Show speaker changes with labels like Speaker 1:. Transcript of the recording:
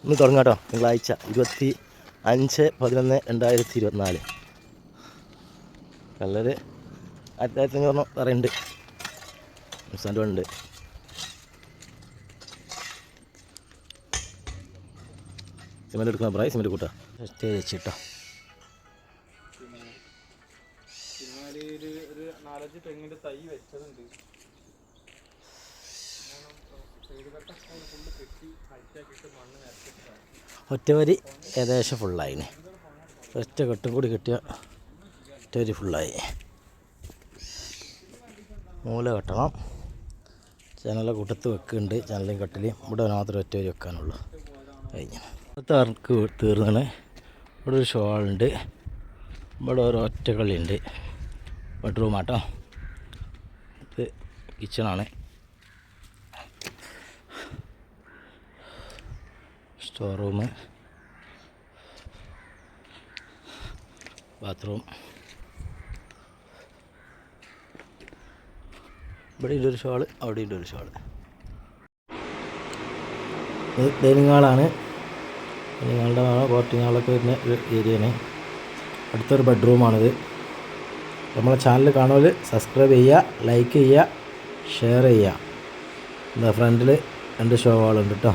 Speaker 1: ഇന്ന് തുടങ്ങാം കേട്ടോ. തിങ്കളാഴ്ച 25/11/2024. കല്ലർ 1500 പറയുന്നുണ്ട്. മുസാൻ്റെ ഉണ്ട്. സിമെൻ്റ് എടുക്കുന്ന പ്രായം സിമെൻ്റ് കൂട്ടാം. സ്റ്റേ വെച്ചിട്ടോ.
Speaker 2: തെങ്ങിൻ്റെ തൈ വെച്ചതുണ്ട്.
Speaker 1: ഒറ്റവരി ഏകദേശം ഫുള്ളായിന്. ഒറ്റ കെട്ടും കൂടി കിട്ടിയ ഒറ്റവരി ഫുള്ളായി. മൂല കെട്ടണം. ജനല കൂട്ടത്ത് വെക്കുന്നുണ്ട്. ജനലും കട്ടിലും ഇവിടെ മാത്രം ഒറ്റവരി വെക്കാനുള്ളൂ. കഴിഞ്ഞു. അടുത്ത ആർക്ക് തീർന്നാണ്. ഇവിടെ ഒരു ഷോളുണ്ട്. ഇവിടെ ഒരു ഒറ്റ കളിയുണ്ട്. ബെഡ്റൂമാട്ടോ. ഇത് കിച്ചണാണ്. Store room, bathroom. ഇവിടെ ഒരു ഷോള്, അവിടെ ഒരു ഷോള്. ഇത് ഡൈനിങ് ഹാളാണ്. ഡൈനിങ് ഹാളിൻ്റെ കോർട്ടിങ് ഹാളൊക്കെ വരുന്ന ഒരു ഏരിയയാണ്. അടുത്തൊരു ബെഡ്റൂമാണിത്. നമ്മളെ ചാനൽ കാണുമ്പോൾ സബ്സ്ക്രൈബ് ചെയ്യുക, ലൈക്ക് ചെയ്യുക, ഷെയർ ചെയ്യുക. എന്താ ഫ്രണ്ടിൽ 2 ഷോ വാളുണ്ട് കേട്ടോ.